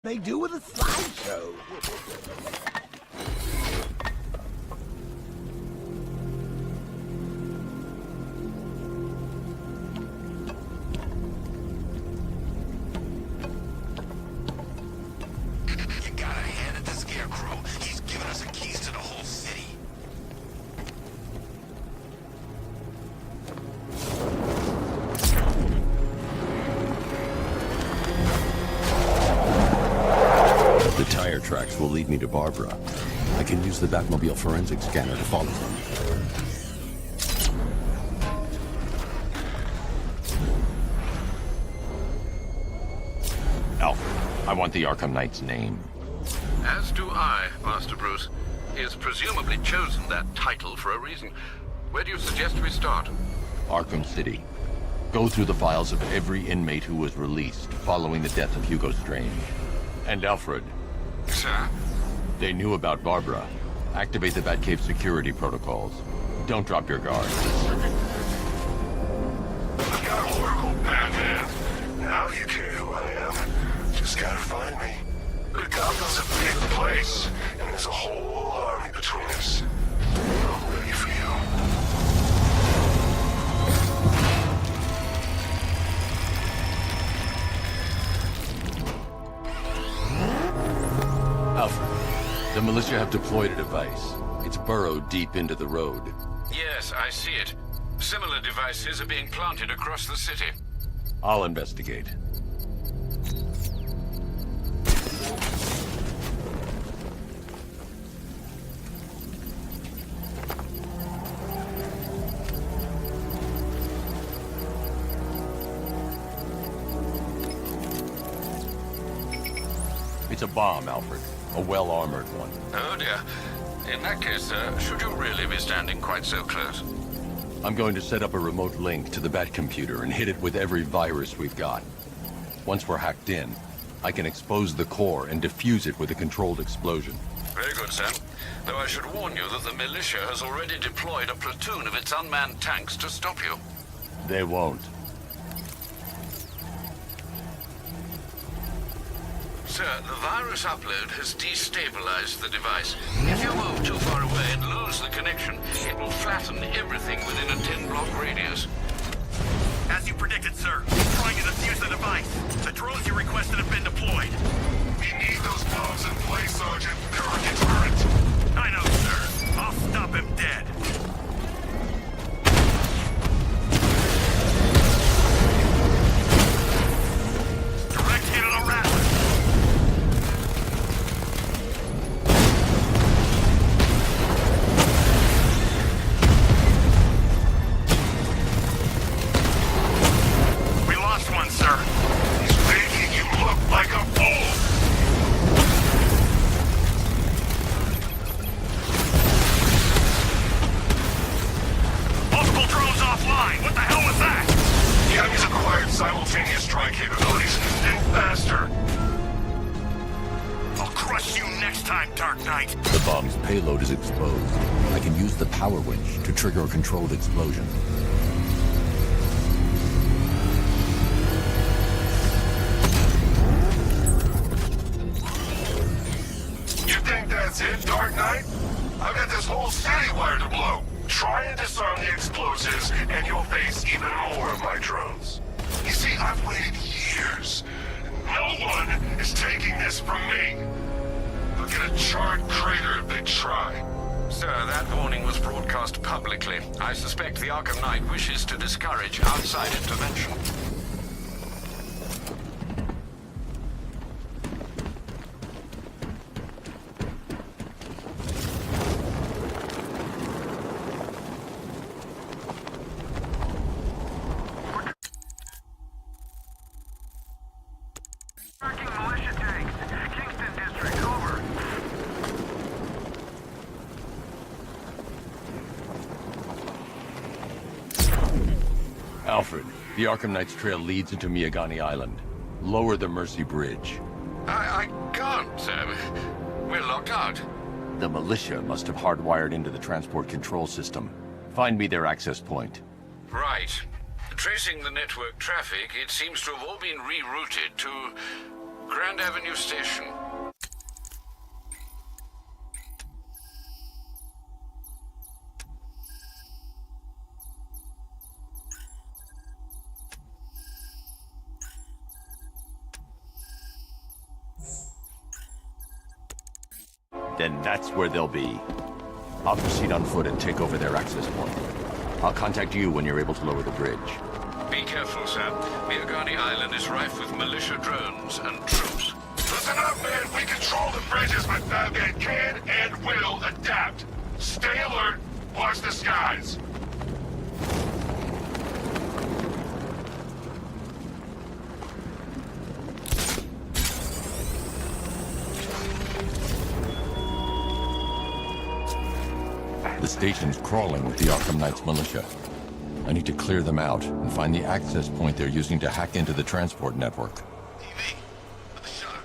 They do with a slideshow. You gotta hand it to Scarecrow. He's given us the keys to the whole city. The tire tracks will lead me to Barbara. I can use the Batmobile forensic scanner to follow them. Alfred, I want the Arkham Knight's name. As do I, Master Bruce. He has presumably chosen that title for a reason. Where do you suggest we start? Arkham City. Go through the files of every inmate who was released following the death of Hugo Strange. And Alfred, Sir? they knew about Barbara. Activate the Batcave security protocols. Don't drop your guard. I got Oracle, Batman. Now you care who I am. Just gotta find me. But Gotham's a big place, and there's a whole army between us. I'm ready for you. Alfred, the militia have deployed a device. It's burrowed deep into the road. Yes, I see it. Similar devices are being planted across the city. I'll investigate. It's a bomb, Alfred. A well-armored one. Oh dear. In that case, should you really be standing quite so close? I'm going to set up a remote link to the Bat computer and hit it with every virus we've got. Once we're hacked in, I can expose the core and defuse it with a controlled explosion. Very good, sir. Though I should warn you that the militia has already deployed a platoon of its unmanned tanks to stop you. They won't. Sir, the virus upload has destabilized the device. If you move too far away and lose the connection, it will flatten everything within a 10-block radius. As you predicted, sir. Trying to defuse the device. The drones you requested have been deployed. We need those bombs in place, Sergeant. They're a deterrent. I know, sir. I'll stop him dead. Direct hit on a rattler. We lost one, sir. He's making you look like a fool. Multiple drones offline. What the hell was that? The enemy's acquired simultaneous strike capabilities. And faster. I'll crush you next time, Dark Knight. The bomb's payload is exposed. I can use the power winch to trigger a controlled explosion. You think that's it, Dark Knight? I've got this whole city wired to blow. Try and disarm the explosives, and you'll face even more of my drones. You see, I've waited years. No one is taking this from me. They'll get a charred crater if they try. Sir, that warning was broadcast publicly. I suspect the Arkham Knight wishes to discourage outside intervention. Tracking militia tanks. Kingston District, over. Alfred, the Arkham Knight's trail leads into Miagani Island. Lower the Mercy Bridge. I can't, sir. We're locked out. The militia must have hardwired into the transport control system. Find me their access point. Right. Tracing the network traffic, it seems to have all been rerouted to Grand Avenue Station. Then that's where they'll be. I'll proceed on foot and take over their access point. I'll contact you when you're able to lower the bridge. Be careful, sir. Miagani Island is rife with militia drones and troops. Listen up, man. We control the bridges, but Batman can and will adapt. Stay alert. Watch the skies. The station's crawling with the Arkham Knight's militia. I need to clear them out and find the access point they're using to hack into the transport network. TV, with the shock.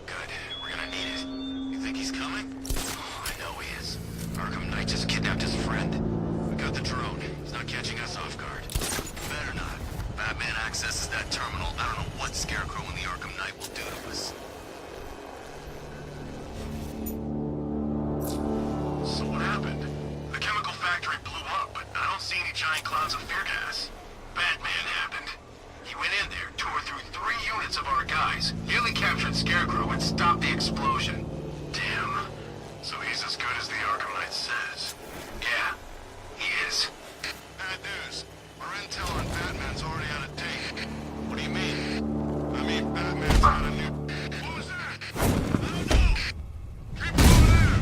Good, we're gonna need it. You think he's coming? Oh, I know he is. Arkham Knight just kidnapped his friend. We got the drone. He's not catching us off guard. Better not. Batman accesses that terminal. I don't know what Scarecrow and the Arkham Knight will do to us. So what happened? The chemical factory blew up, but I don't see any giant clouds of fear gas. Batman happened. He went in there, tore through 3 units of our guys, nearly captured Scarecrow and stopped the explosion. Damn. So he's as good as the Arkham Knight says. Yeah, he is. Bad news. Our intel on Batman's already out of date. What do you mean? I mean, Batman's got a new... What was that? I don't know! People over there!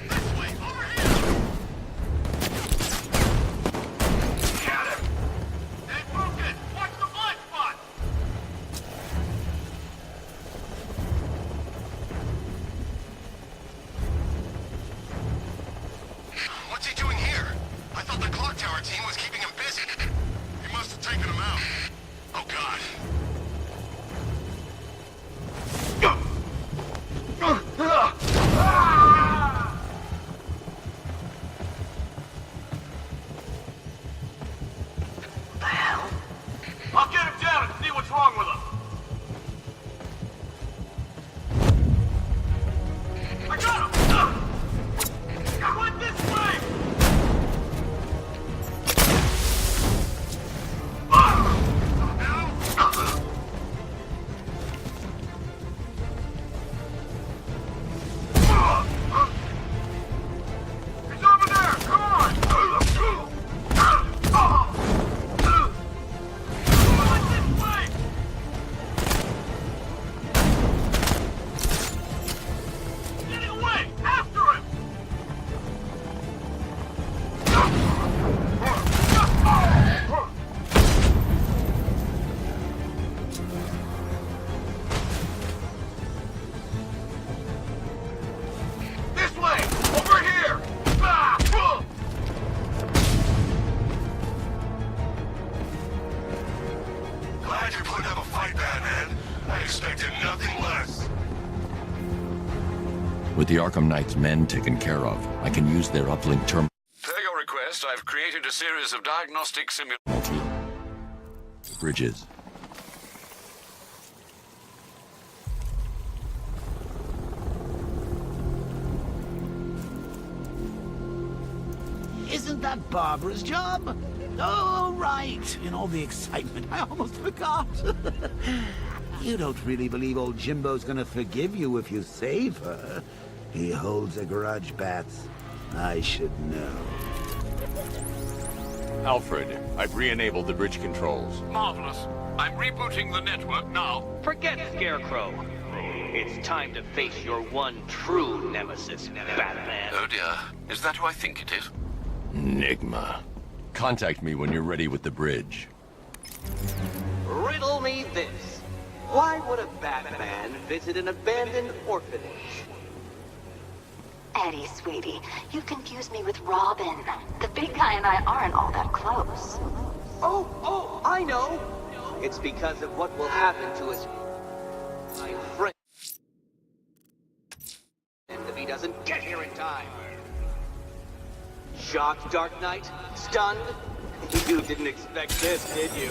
This way, over here! Got him! They broke it! Watch the blind spot! What's he doing here? I thought the clock tower team was keeping him busy. He must have taken him out. Oh, God. The hell? I'll get him down and see what's wrong with him. I got him! I went this way! He's over there! Come on! Went this way! Get away! After him! This way! Over here! Glad you're putting up a fight, Batman. I expected nothing less. With the Arkham Knight's men taken care of, I can use their uplink terminal Per your request, I've created a series of diagnostic to bridges. Isn't that Barbara's job? Oh, right. In all the excitement, I almost forgot. You don't really believe old Jimbo's gonna forgive you if you save her. He holds a grudge, Bats. I should know. Alfred, I've re-enabled the bridge controls. Marvelous. I'm rebooting the network now. Forget Scarecrow. It's time to face your one true nemesis, Batman. Oh dear. Is that who I think it is? Enigma. Contact me when you're ready with the bridge. Riddle me this. Why would a Batman visit an abandoned orphanage? Eddie, sweetie, you confused me with Robin. The big guy and I aren't all that close. Oh, I know. It's because of what will happen to his my friend if he doesn't get here in time. Shocked, Dark Knight? Stunned? You didn't expect this, did you?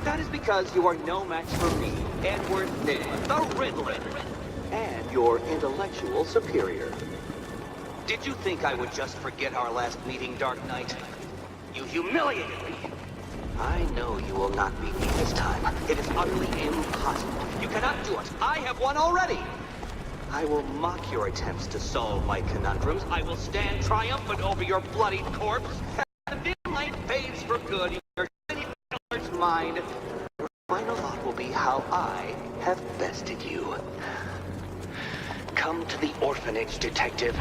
That is because you are no match for me, Edward Nygma, the Riddler, and your intellectual superior. Did you think I would just forget our last meeting, Dark Knight? You humiliated me. I know you will not beat me this time. It is utterly impossible. You cannot do it. I have won already. I will mock your attempts to solve my conundrums. I will stand triumphant over your bloodied corpse. And the dim light fades for good in your shiny Riddler's mind. Your final thought will be how I have bested you. Come to the orphanage, detective,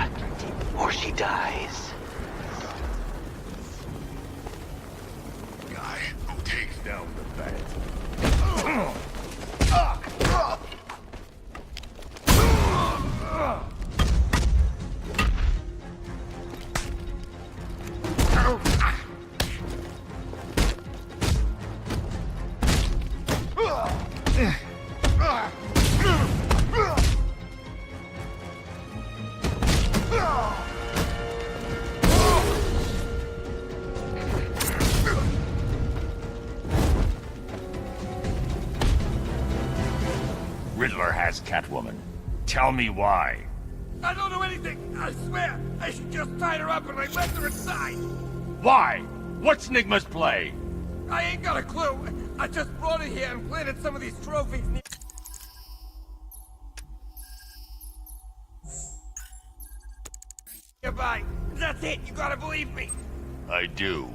or she dies. Guy who takes down the bat. Riddler has Catwoman. Tell me why. I don't know anything, I swear! I just tied her up and I left her inside! Why? What's Nygma's play? I ain't got a clue! I just brought her here and planted some of these trophies nearby. That's it, you gotta believe me! I do.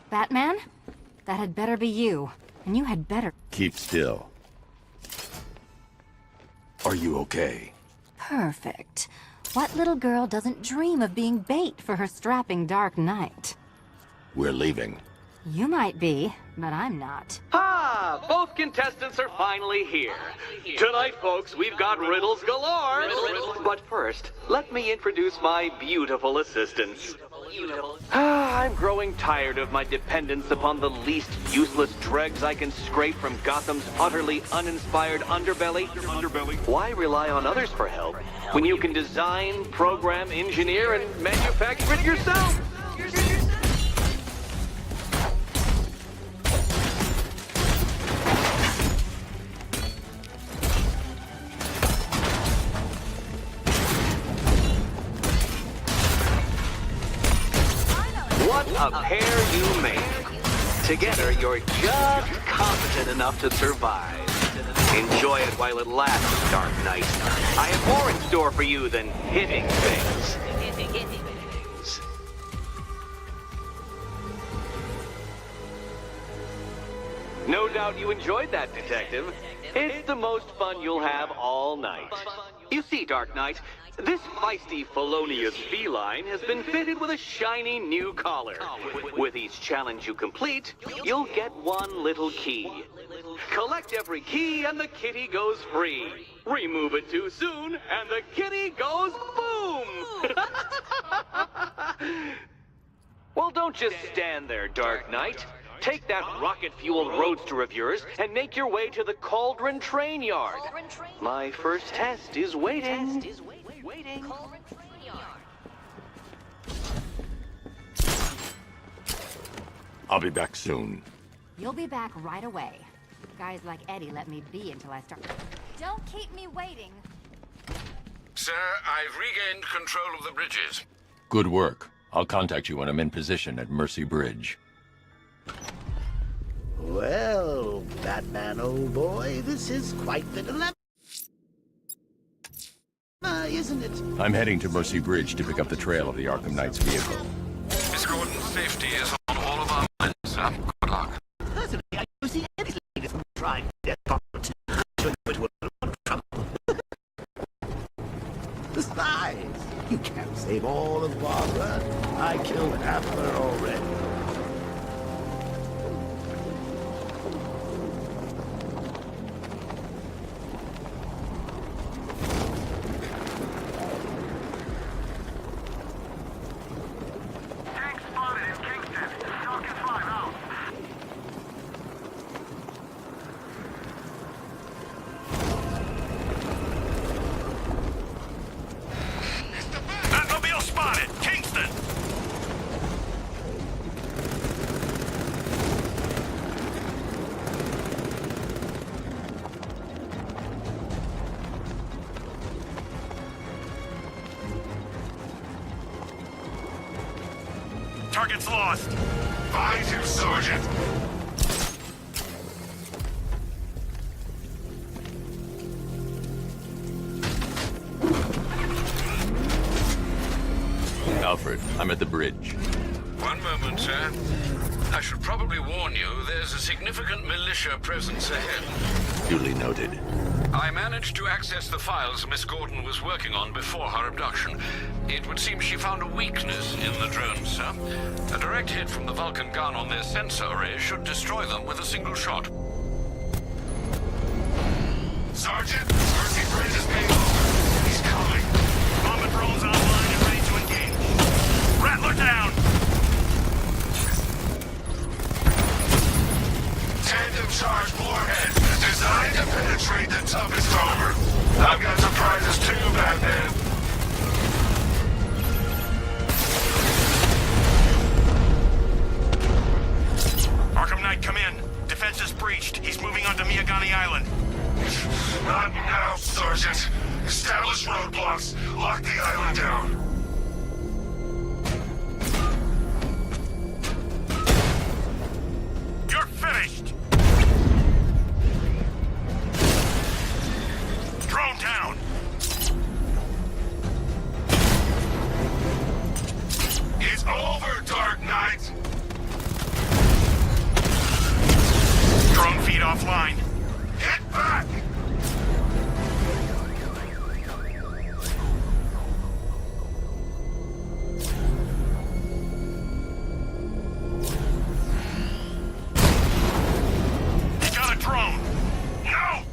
Batman? That had better be you. And you had better... Keep still. Are you okay? Perfect. What little girl doesn't dream of being bait for her strapping Dark Knight? We're leaving. You might be, but I'm not. Ah, both contestants are finally here. Tonight, folks, we've got riddles galore. But first, let me introduce my beautiful assistants. I'm growing tired of my dependence upon the least useless dregs I can scrape from Gotham's utterly uninspired underbelly. Why rely on others for help when you can design, program, engineer, and manufacture it yourself? What a pair you make. Together, you're just competent enough to survive. Enjoy it while it lasts, Dark Knight. I have more in store for you than hitting things. No doubt you enjoyed that, Detective. It's the most fun you'll have all night. You see, Dark Knight, this feisty felonious feline has been fitted with a shiny new collar. With each challenge you complete, you'll get one little key. Collect every key and the kitty goes free. Remove it too soon and the kitty goes boom! Well, don't just stand there, Dark Knight. Take that rocket-fueled roadster of yours and make your way to the Cauldron Train Yard. My first test is waiting. I'll be back soon. You'll be back right away. Guys like Eddie let me be until I start... Don't keep me waiting. Sir, I've regained control of the bridges. Good work. I'll contact you when I'm in position at Mercy Bridge. Well, Batman, old boy, this is quite the dilemma, isn't it? I'm heading to Mercy Bridge to pick up the trail of the Arkham Knight's vehicle. Miss Gordon's safety is on all of our minds, sir. Good luck. Personally, I don't see any latest from trying their competence. Should put you in a lot of trouble. Besides, you can't save all of Barbara. I killed half of her already. Target's lost. Find him, Sergeant. Alfred, I'm at the bridge. One moment, sir. I should probably warn you, there's a significant militia presence ahead. Duly noted. I managed to access the files Miss Gordon was working on before her abduction. It would seem she found a weakness in the drones, sir. A direct hit from the Vulcan gun on their sensor array should destroy them with a single shot. Sergeant, Mercy Bridge is being over. He's coming. Bomber drones online and ready to engage. Rattler down! Tandem charge warhead, designed to penetrate the toughest armor. I've got surprises too, Batman. Arkham Knight, come in. Defense is breached. He's moving onto Miyagani Island. Not now, Sergeant. Establish roadblocks. Lock the island down. You're finished! Drone down! It's over, Dark Knight. Drone feed offline. Get back! You got a drone! No!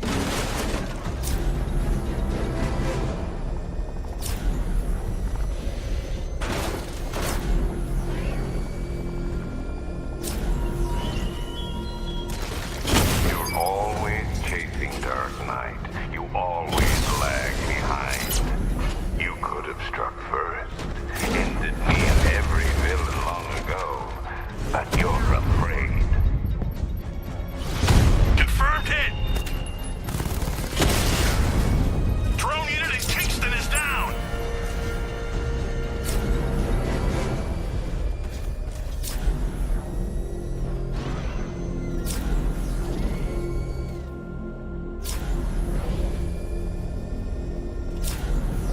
You're always chasing Dark Knight. You always lag behind. You could have struck first. Ended me and every villain long ago. But you're afraid. Confirmed hit! Drone unit in Kingston is down!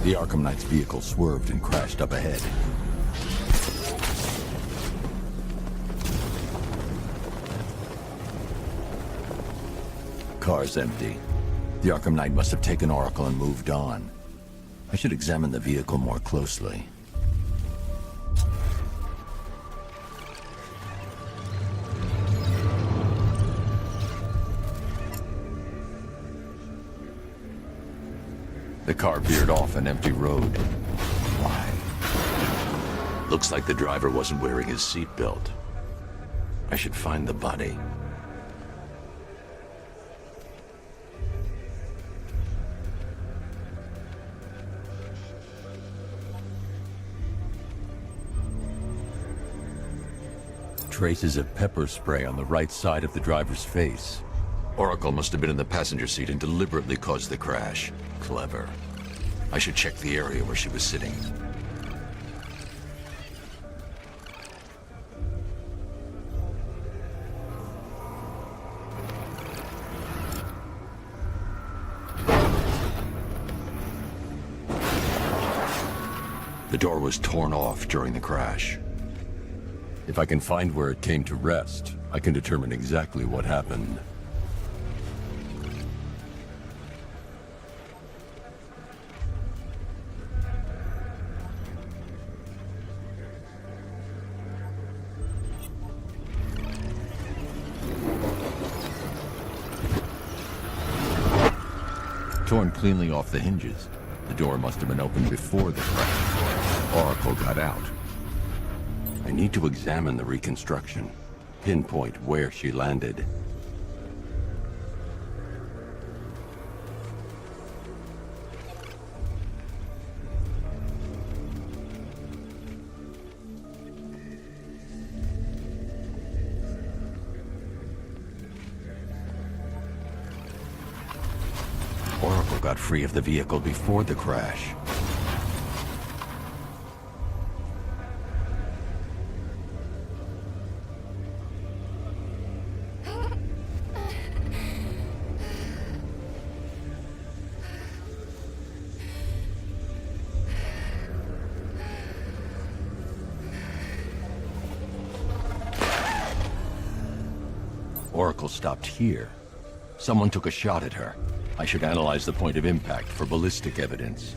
The Arkham Knight's vehicle swerved and crashed up ahead. Car's empty. The Arkham Knight must have taken Oracle and moved on. I should examine the vehicle more closely. The car veered off an empty road. Why? Looks like the driver wasn't wearing his seatbelt. I should find the body. Traces of pepper spray on the right side of the driver's face. Oracle must have been in the passenger seat and deliberately caused the crash. Clever. I should check the area where she was sitting. The door was torn off during the crash. If I can find where it came to rest, I can determine exactly what happened. Torn cleanly off the hinges. The door must have been opened before the crash. Oracle got out. I need to examine the reconstruction, pinpoint where she landed. Oracle got free of the vehicle before the crash. Oracle stopped here. Someone took a shot at her. I should analyze the point of impact for ballistic evidence.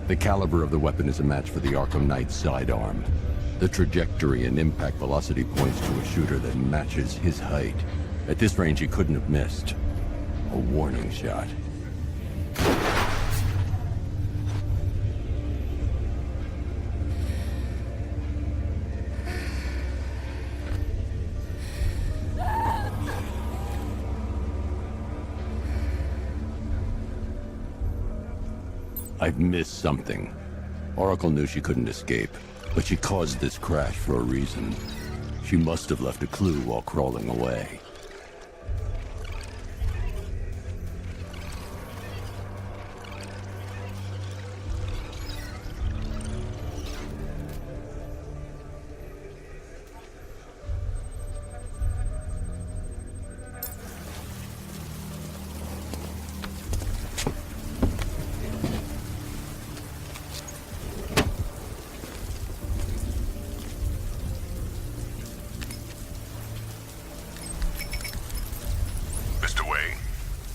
The caliber of the weapon is a match for the Arkham Knight's sidearm. The trajectory and impact velocity points to a shooter that matches his height. At this range, he couldn't have missed. A warning shot. I've missed something. Oracle knew she couldn't escape, but she caused this crash for a reason. She must have left a clue while crawling away.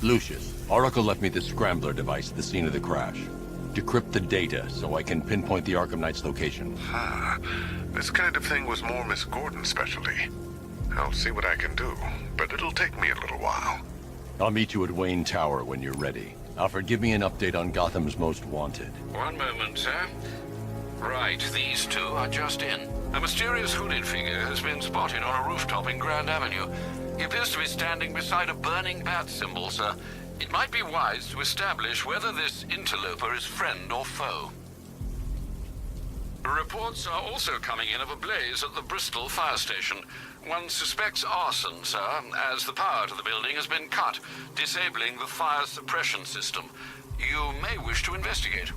Lucius, Oracle left me the scrambler device at the scene of the crash. Decrypt the data so I can pinpoint the Arkham Knight's location. This kind of thing was more Miss Gordon's specialty. I'll see what I can do, but it'll take me a little while. I'll meet you at Wayne Tower when you're ready. Alfred, give me an update on Gotham's Most Wanted. One moment, sir. Right, these two are just in. A mysterious hooded figure has been spotted on a rooftop in Grand Avenue. He appears to be standing beside a burning bat symbol, sir. It might be wise to establish whether this interloper is friend or foe. Reports are also coming in of a blaze at the Bristol fire station. One suspects arson, sir, as the power to the building has been cut, disabling the fire suppression system. You may wish to investigate.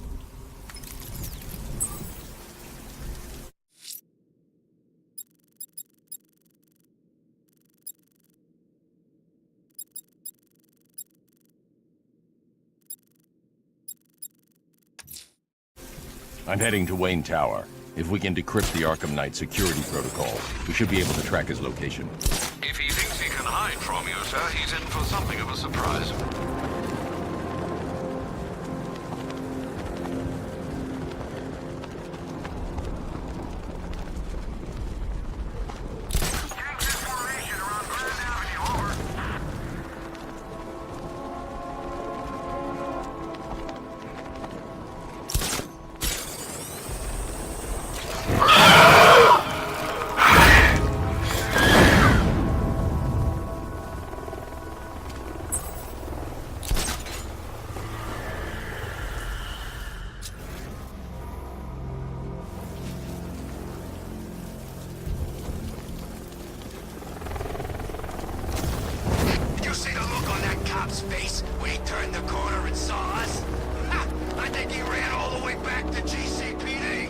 I'm heading to Wayne Tower. If we can decrypt the Arkham Knight security protocol, we should be able to track his location. If he thinks he can hide from you, sir, he's in for something of a surprise. Face when he turned the corner and saw us? Ha! I think he ran all the way back to GCPD.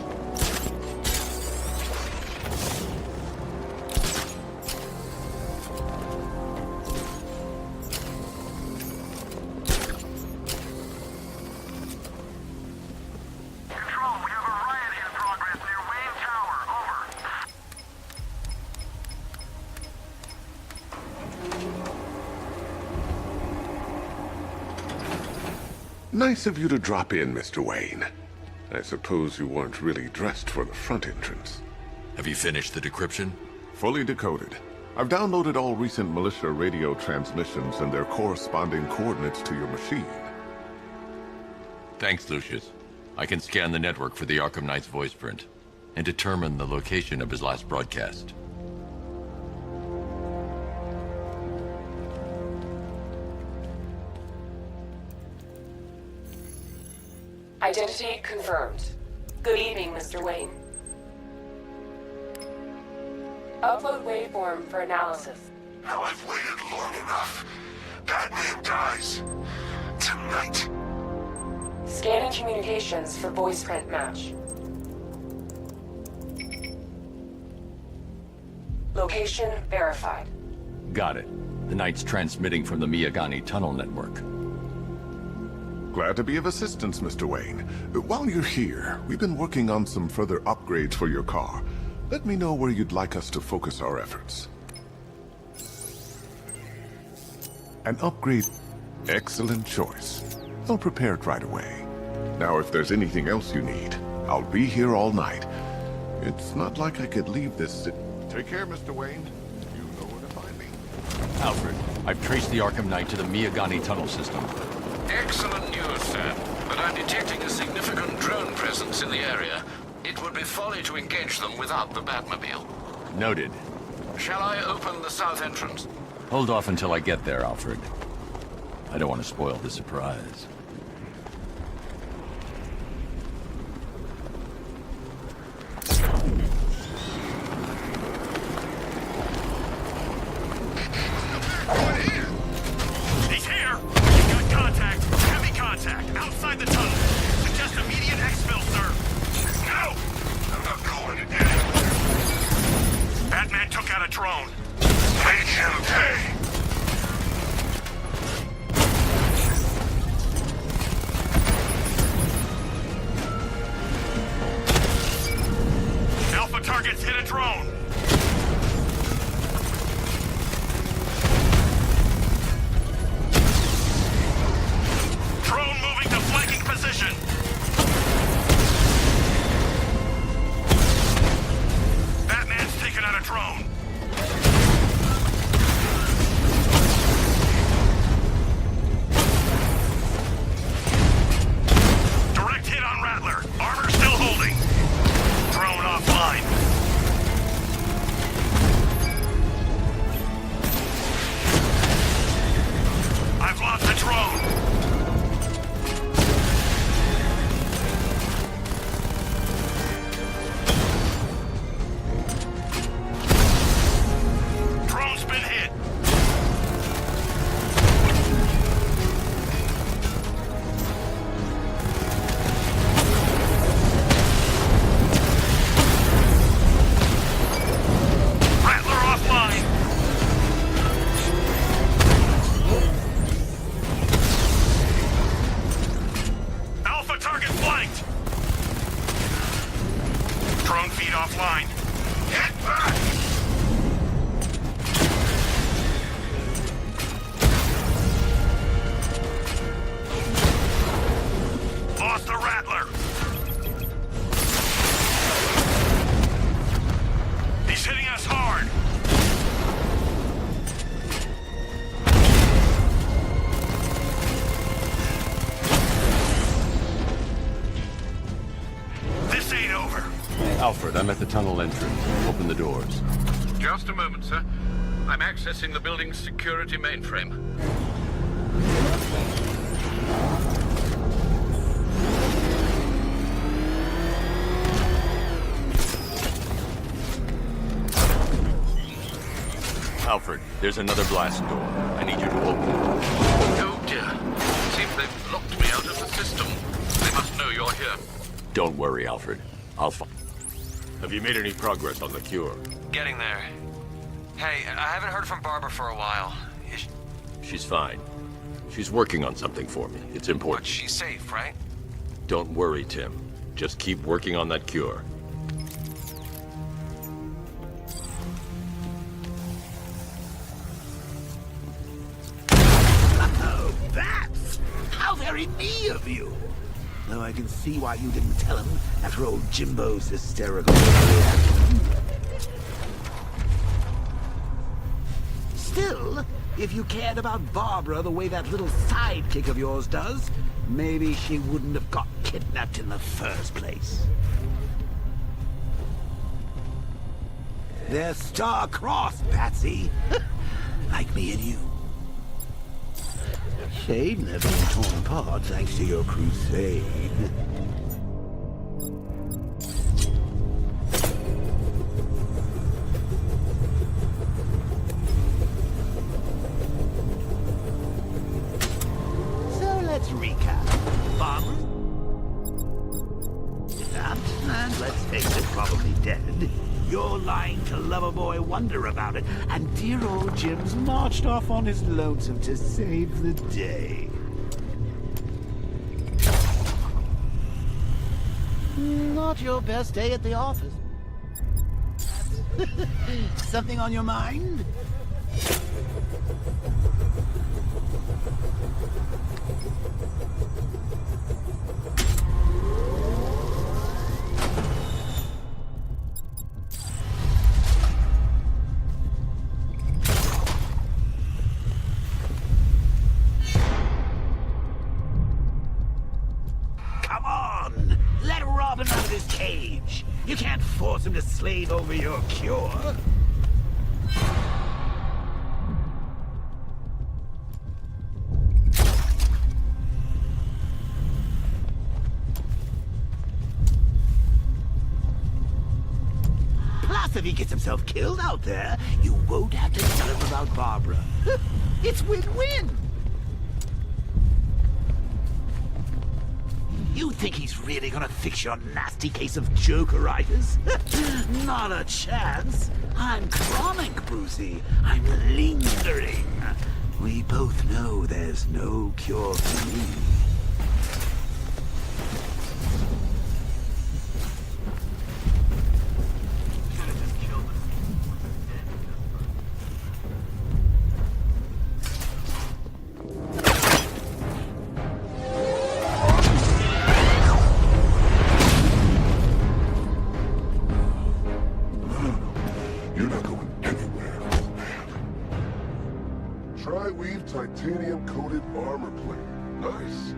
Control, we have a riot in progress near Wayne Tower. Nice of you to drop in, Mr. Wayne. I suppose you weren't really dressed for the front entrance. Have you finished the decryption? Fully decoded. I've downloaded all recent militia radio transmissions and their corresponding coordinates to your machine. Thanks, Lucius. I can scan the network for the Arkham Knight's voice print and determine the location of his last broadcast. Identity confirmed. Good evening, Mr. Wayne. Upload waveform for analysis. Now I've waited long enough. Batman dies. Tonight. Scanning communications for voice print match. Location verified. Got it. The Knight's transmitting from the Miyagani tunnel network. Glad to be of assistance, Mr. Wayne. While you're here, we've been working on some further upgrades for your car. Let me know where you'd like us to focus our efforts. An upgrade... Excellent choice. I'll prepare it right away. Now, if there's anything else you need, I'll be here all night. It's not like I could leave this... Take care, Mr. Wayne. You know where to find me. Alfred, I've traced the Arkham Knight to the Miyagani tunnel system. Excellent news, sir. But I'm detecting a significant drone presence in the area. It would be folly to engage them without the Batmobile. Noted. Shall I open the south entrance? Hold off until I get there, Alfred. I don't want to spoil the surprise. He's here! He's got contact. Heavy contact. Outside the tunnel. Suggest immediate exfil, sir. No! I'm not going anywhere. Batman took out a drone. Make him pay! Alpha targets hit a drone. Drone moving to flanking position. Batman's taken out a drone. Direct hit on Rattler. Armor still holding. Drone offline. I've lost the drone. Drone's been hit. Rattler offline. Alpha target flanked. Drone feed offline. Get back! Lost the Rattler. He's hitting us hard. This ain't over. Alfred, I'm at the tunnel entrance. Open the doors. Just a moment, sir. I'm accessing the building's security mainframe. Alfred, there's another blast door. I need you to open it. Oh dear. Seems they've locked me out of the system. They must know you're here. Don't worry, Alfred. I'll find... Have you made any progress on the cure? Getting there. Hey, I haven't heard from Barbara for a while. She's fine. She's working on something for me. It's important. But she's safe, right? Don't worry, Tim. Just keep working on that cure. Oh, bats! How very me of you! Though I can see why you didn't tell him after old Jimbo's hysterical reaction. Still, if you cared about Barbara the way that little sidekick of yours does, maybe she wouldn't have got kidnapped in the first place. They're star-crossed, Patsy. Like me and you. Shade never been torn apart thanks to your crusade. and let's face it, probably dead. You're lying to Loverboy Wonder about it, and dear old Jim's marched off on his lonesome to save the day. Not your best day at the office. Something on your mind? Come on! Let Robin out of his cage! You can't force him to slave over your cure! Plus, if he gets himself killed out there, you won't have to tell him about Barbara. It's win-win! You think he's really gonna fix your nasty case of Jokeritis? Not a chance. I'm chronic, Brucey. I'm lingering. We both know there's no cure for me. Tri-weave titanium-coated armor plate. Nice.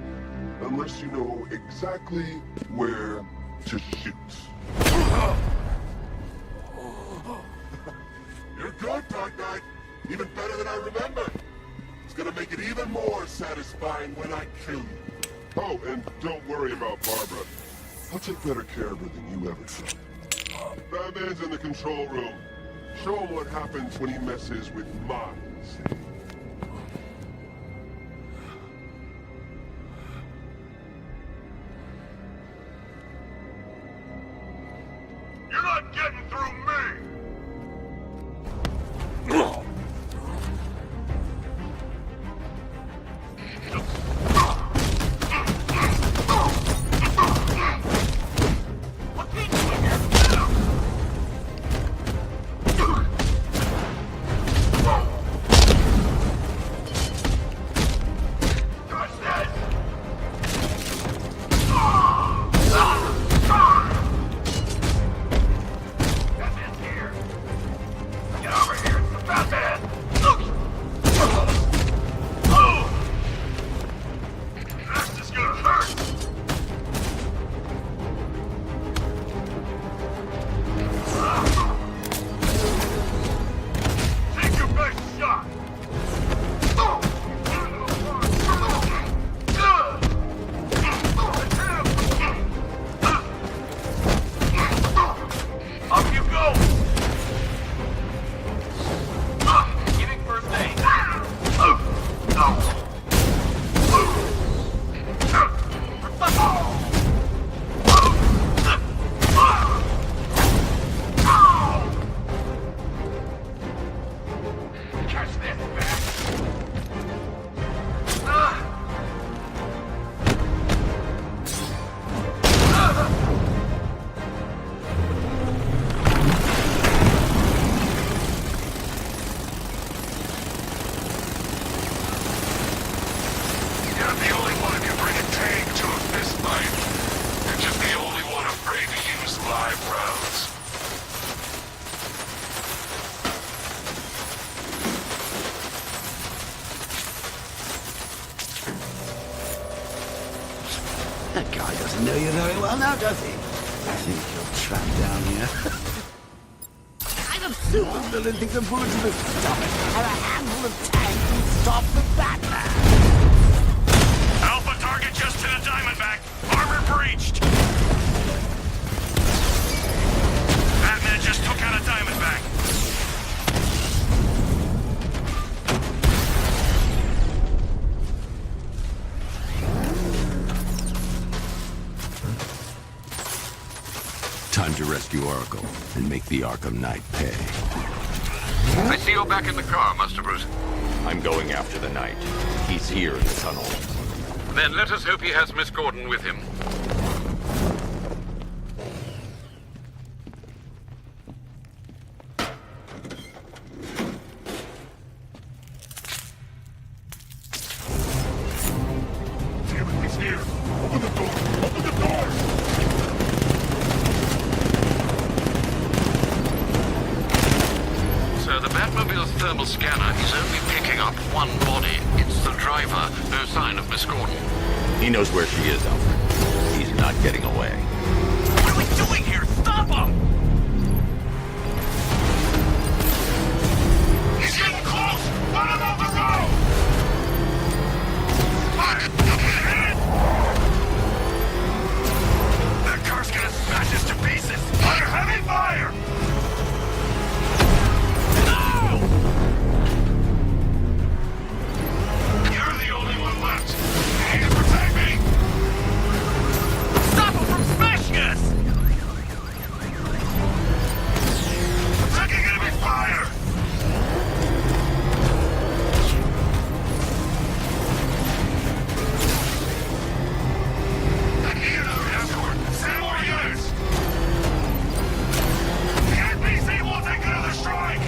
Unless you know exactly where to shoot. You're good, Dark Knight. Even better than I remembered. It's gonna make it even more satisfying when I kill you. Oh, and don't worry about Barbara. I'll take better care of her than you ever could. Batman's in the control room. Show him what happens when he messes with minds. You're not getting through me! That guy doesn't know you very well now, does he? I think you're trapped down here. What kind of supervillain thinks a bullet to the stomach and a handful of tanks can stop the Batman? Alpha target just to the Diamondback. Armor breached. Batman just took out a Diamondback. Time to rescue Oracle and make the Arkham Knight pay. I see you're back in the car, Master Bruce. I'm going after the Knight. He's here in the tunnel. Then let us hope he has Miss Gordon with him. He's here! Open the door! Open the door! So the Batmobile's thermal scanner is only picking up one body. It's the driver. No sign of Miss Gordon. He knows where she is, Alfred. He's not getting away. What are we doing here? Stop him! He's getting close! Run him off the road! That car's gonna smash us to pieces! Under heavy fire! No! You're the only one left! You need to protect me! Stop him from smashing us! Taking enemy fire! I need another escort! Send more units! The NPC will take another strike!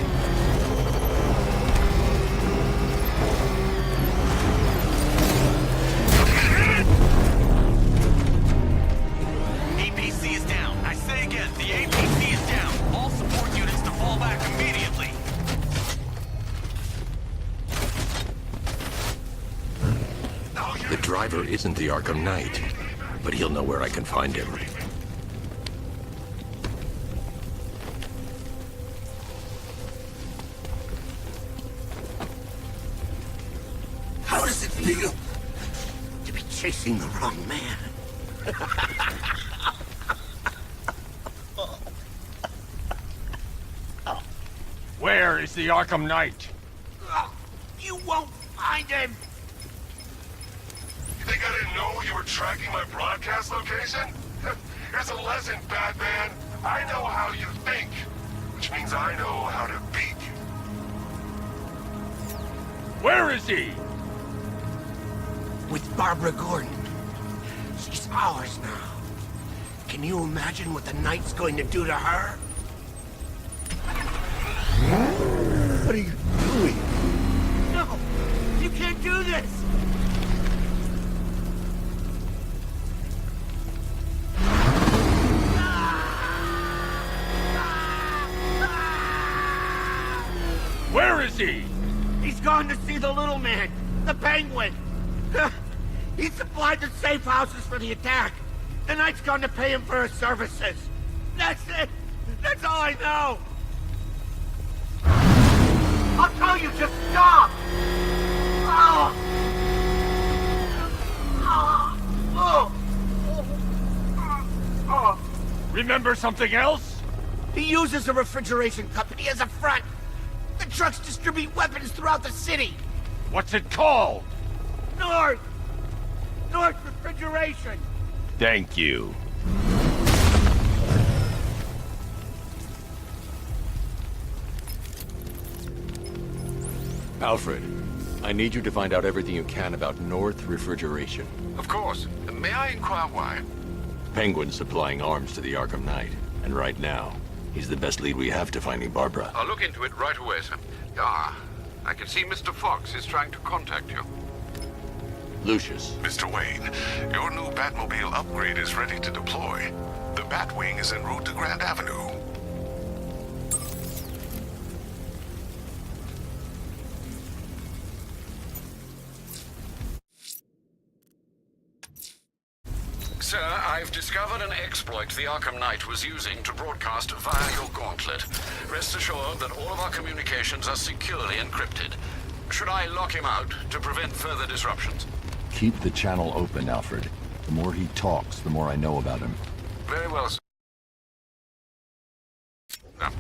APC is down. I say again, the APC is down. All support units to fall back immediately. The driver isn't the Arkham Knight, but he'll know where I can find him. How does it feel to be chasing the wrong man? Where is the Arkham Knight? You won't find him! You think I didn't know you were tracking my broadcast location? Here's a lesson, Batman. I know how you think, which means I know how to beat you. Where is he? With Barbara Gordon. She's ours now. Can you imagine what the Knight's going to do to her? What are you doing? No! You can't do this! Where is he? He's gone to see the little man, the Penguin. He supplied the safe houses for the attack. The Knight's gone to pay him for his services. That's it. That's all I know. I'll tell you, just stop. Oh. Oh. Oh. Remember something else? He uses a refrigeration company as a front. The trucks distribute weapons throughout the city. What's it called? North Refrigeration. Thank you. Alfred, I need you to find out everything you can about North Refrigeration. Of course. May I inquire why? Penguin's supplying arms to the Arkham Knight, and right now, he's the best lead we have to finding Barbara. I'll look into it right away, sir. Ah, I can see Mr. Fox is trying to contact you. Lucius. Mr. Wayne, your new Batmobile upgrade is ready to deploy. The Batwing is en route to Grand Avenue. Sir, I've discovered an exploit the Arkham Knight was using to broadcast via your gauntlet. Rest assured that all of our communications are securely encrypted. Should I lock him out to prevent further disruptions? Keep the channel open, Alfred. The more he talks, the more I know about him. Very well, sir. Now,